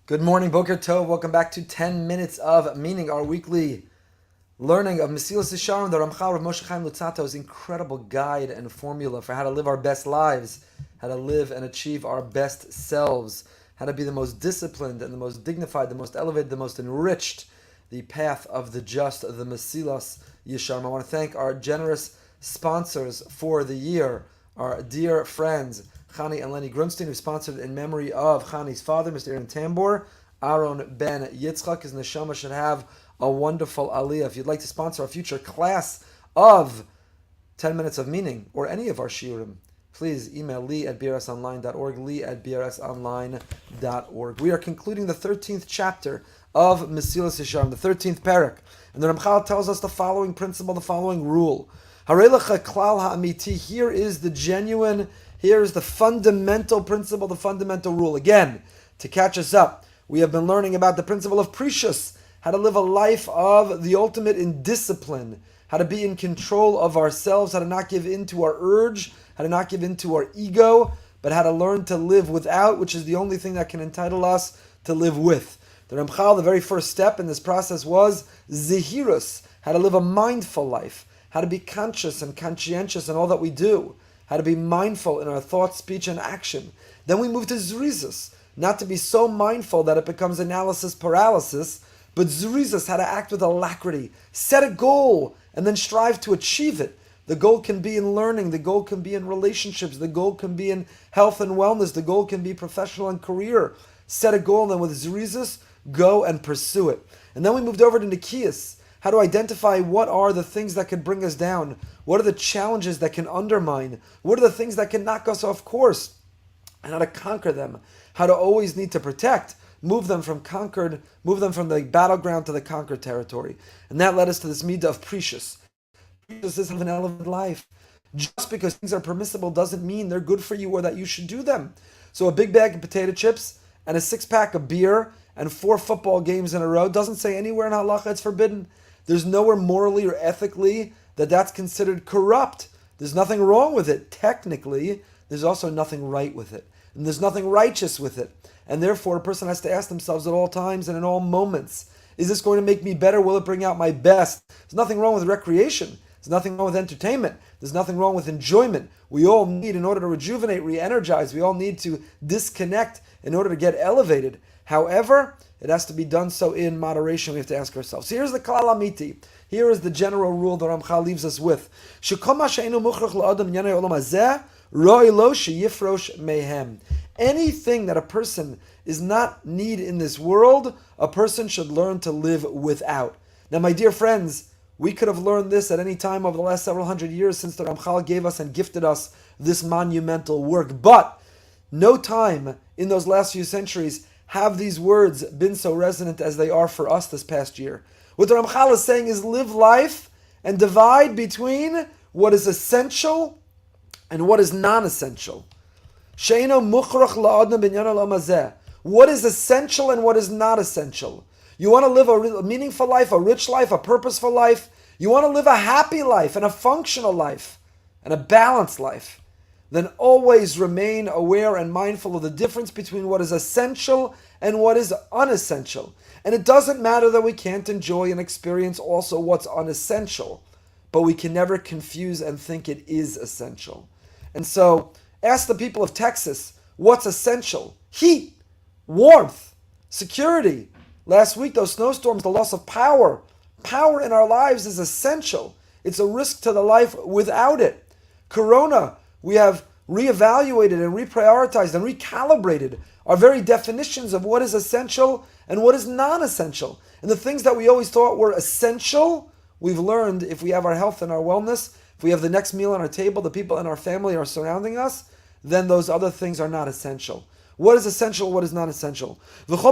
Good morning, Boker Tov. Welcome back to 10 Minutes of Meaning, our weekly learning of Mesillas Yesharim, the Ramchal, R Moshe Chaim Luzzatto's incredible guide and formula for how to live our best lives, how to live and achieve our best selves, how to be the most disciplined and the most dignified, the most elevated, the most enriched, the path of the just, the Mesillas Yesharim. I want to thank our generous sponsors for the year, our dear friends, Chani and Lenny Grunstein, who sponsored in memory of Chani's father, Mr. Aaron Tambor. Aaron Ben Yitzchak, his neshama should have a wonderful aliyah. If you'd like to sponsor a future class of 10 Minutes of Meaning, or any of our shiurim, please email lee@brsonline.org, lee@brsonline.org. We are concluding the 13th chapter of Mesillas Yesharim, the 13th parak. And the Ramchal tells us the following principle, the following rule. Harelecha klal ha'amiti, here is the genuine, here is the fundamental principle, the fundamental rule. Again, to catch us up, we have been learning about the principle of precious, how to live a life of the ultimate in discipline, how to be in control of ourselves, how to not give in to our urge, how to not give in to our ego, but how to learn to live without, which is the only thing that can entitle us to live with. The Ramchal, the very first step in this process was zehirus, how to live a mindful life, how to be conscious and conscientious in all that we do, how to be mindful in our thought, speech, and action. Then we move to zrizus, not to be so mindful that it becomes analysis paralysis, but zrizus, how to act with alacrity. Set a goal and then strive to achieve it. The goal can be in learning, the goal can be in relationships, the goal can be in health and wellness, the goal can be professional and career. Set a goal and then with zrizus, go and pursue it. And then we moved over to nikiyas, how to identify what are the things that can bring us down, what are the challenges that can undermine, what are the things that can knock us off course, and how to conquer them, how to always need to protect, move them from the battleground to the conquered territory. And that led us to this midah of precious. Precious is an elevated life. Just because things are permissible doesn't mean they're good for you or that you should do them. So a big bag of potato chips and a 6-pack of beer and 4 football games in a row doesn't say anywhere in halacha it's forbidden. There's nowhere morally or ethically that that's considered corrupt. There's nothing wrong with it. Technically, there's also nothing right with it. And there's nothing righteous with it. And therefore, a person has to ask themselves at all times and in all moments, is this going to make me better? Will it bring out my best? There's nothing wrong with recreation. There's nothing wrong with entertainment. There's nothing wrong with enjoyment. We all need, in order to rejuvenate, re-energize, we all need to disconnect in order to get elevated. However, it has to be done so in moderation. We have to ask ourselves. So here's the klal amiti. Here is the general rule that Ramchal leaves us with. Anything that a person is not need in this world, a person should learn to live without. Now, my dear friends, we could have learned this at any time over the last several hundred years since the Ramchal gave us and gifted us this monumental work. But no time in those last few centuries have these words been so resonant as they are for us this past year. What the Ramchal is saying is live life and divide between what is essential and what is non-essential. What is essential and what is not essential? You want to live a meaningful life, a rich life, a purposeful life. You want to live a happy life and a functional life and a balanced life. Then always remain aware and mindful of the difference between what is essential and what is unessential. And it doesn't matter that we can't enjoy and experience also what's unessential, but we can never confuse and think it is essential. And so, ask the people of Texas, what's essential? Heat, warmth, security. Last week, those snowstorms, the loss of power. Power in our lives is essential. It's a risk to the life without it. Corona, we have reevaluated and reprioritized and recalibrated our very definitions of what is essential and what is non-essential. And the things that we always thought were essential, we've learned if we have our health and our wellness, if we have the next meal on our table, the people in our family are surrounding us, then those other things are not essential. What is essential, what is not essential? And the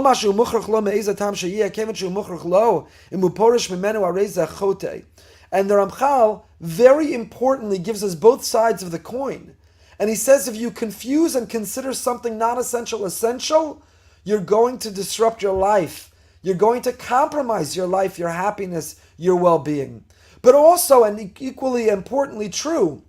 Ramchal very importantly gives us both sides of the coin. And he says if you confuse and consider something non-essential essential, you're going to disrupt your life. You're going to compromise your life, your happiness, your well-being. But also, and equally importantly true,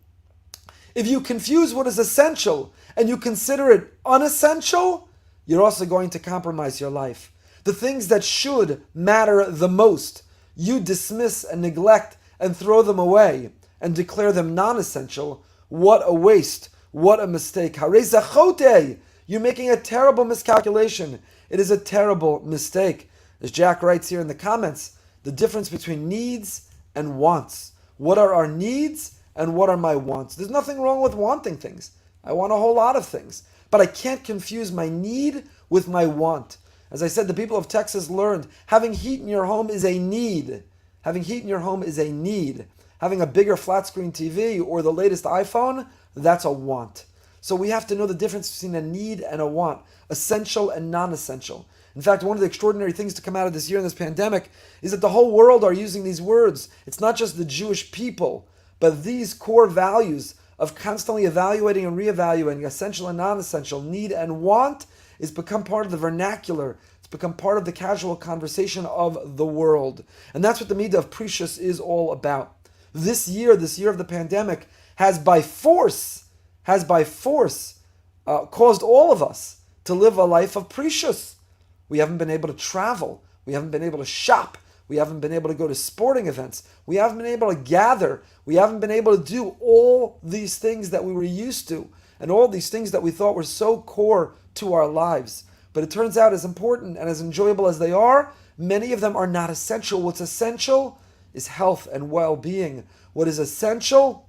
if you confuse what is essential and you consider it unessential, you're also going to compromise your life. The things that should matter the most, you dismiss and neglect and throw them away and declare them non-essential. What a waste. What a mistake. Harei zachote. You're making a terrible miscalculation. It is a terrible mistake. As Jack writes here in the comments, the difference between needs and wants. What are our needs and what are my wants? There's nothing wrong with wanting things. I want a whole lot of things. But I can't confuse my need with my want. As I said, the people of Texas learned having heat in your home is a need. Having heat in your home is a need. Having a bigger flat screen TV or the latest iPhone, that's a want. So we have to know the difference between a need and a want, essential and non-essential. In fact, one of the extraordinary things to come out of this year in this pandemic is that the whole world are using these words. It's not just the Jewish people, but these core values of constantly evaluating and reevaluating essential and non-essential, need and want, is become part of the vernacular. It's become part of the casual conversation of the world. And that's what the Midah of Precious is all about. This year of the pandemic, has by force caused all of us to live a life of precious. We haven't been able to travel. We haven't been able to shop. We haven't been able to go to sporting events. We haven't been able to gather. We haven't been able to do all these things that we were used to and all these things that we thought were so core to our lives. But it turns out, as important and as enjoyable as they are, many of them are not essential. What's essential is health and well-being. What is essential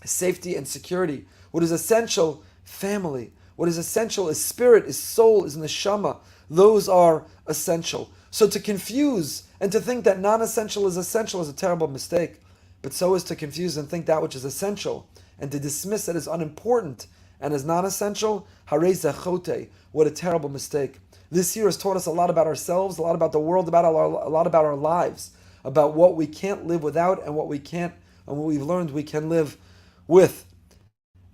is safety and security. What is essential? Family. What is essential is spirit, is soul, is neshama. Those are essential. So to confuse and to think that non-essential is essential is a terrible mistake. But so is to confuse and think that which is essential and to dismiss it as unimportant and as non-essential. Harei zachote. What a terrible mistake. This year has taught us a lot about ourselves, a lot about the world, a lot about our lives, about what we can't live without and what we can't, and what we've learned we can live with.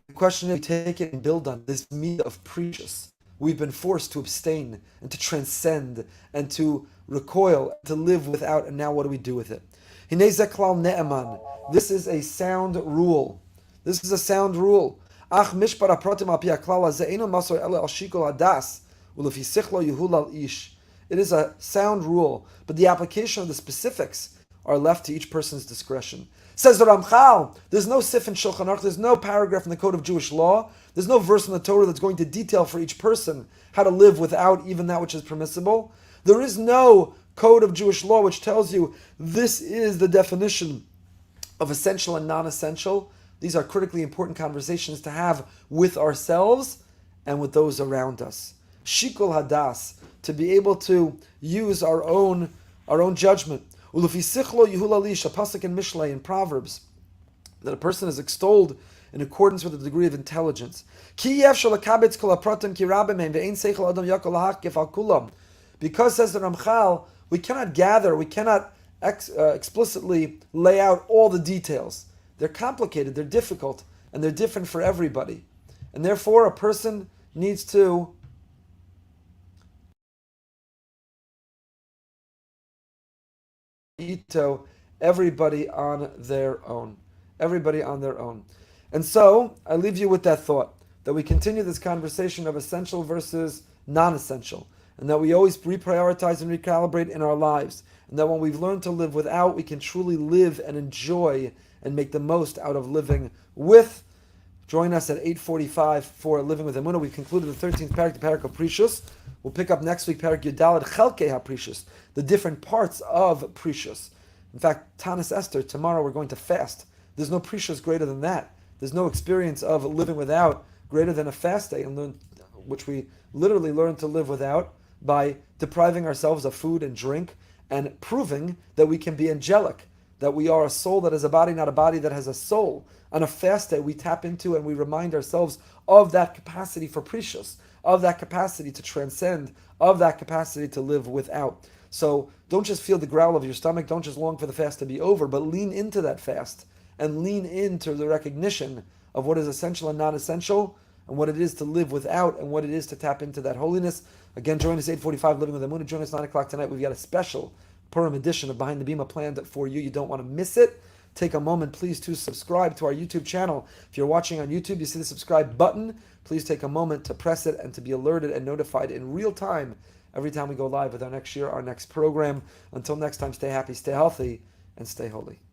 The question is, we take it and build on this Midah of precious. We've been forced to abstain and to transcend and to recoil, to live without, and now what do we do with it? Hinei ze klal ne'eman. This is a sound rule. This is a sound rule. Ach mishpar hapratim al pi haklal hazeh eino masor ele al shikol hadas ulefi sichlo yehul al ish. It is a sound rule, but the application of the specifics are left to each person's discretion. Says the Ramchal, there's no sif in Shulchan Aruch, there's no paragraph in the Code of Jewish Law, there's no verse in the Torah that's going to detail for each person how to live without even that which is permissible. There is no Code of Jewish Law which tells you this is the definition of essential and non-essential. These are critically important conversations to have with ourselves and with those around us. Shikol hadas, to be able to use our own judgment. Ulufi sichlo yehul alish, a pasuk in Mishlei in Proverbs, that a person is extolled in accordance with a degree of intelligence. Because, says the Ramchal, we cannot gather, we cannot explicitly lay out all the details. They're complicated, they're difficult, and they're different for everybody. And therefore, a person needs to everybody on their own. Everybody on their own. And so, I leave you with that thought, that we continue this conversation of essential versus non-essential, and that we always reprioritize and recalibrate in our lives, and that when we've learned to live without, we can truly live and enjoy and make the most out of living with. Join us at 8:45 for Living with Emunah. We've concluded the 13th parak, the parak of Precious. We'll pick up next week, parak Yudalet Chelkei HaPrecious, the different parts of Precious. In fact, Tanis Esther, tomorrow we're going to fast. There's no Precious greater than that. There's no experience of living without greater than a fast day, which we literally learn to live without by depriving ourselves of food and drink and proving that we can be angelic, that we are a soul that has a body, not a body that has a soul. On a fast day, we tap into and we remind ourselves of that capacity for Precious, of that capacity to transcend, of that capacity to live without. So don't just feel the growl of your stomach, don't just long for the fast to be over, but lean into that fast and lean into the recognition of what is essential and non-essential, and what it is to live without, and what it is to tap into that holiness. Again, join us 8:45 Living with Emunah. Join us 9 o'clock tonight. We've got a special Purim edition of Behind the Bima planned for you. You don't want to miss it. take a moment, please, to subscribe to our YouTube channel. If you're watching on YouTube, you see the subscribe button. Please take a moment to press it and to be alerted and notified in real time every time we go live with our next program. Until next time, stay happy, stay healthy, and stay holy.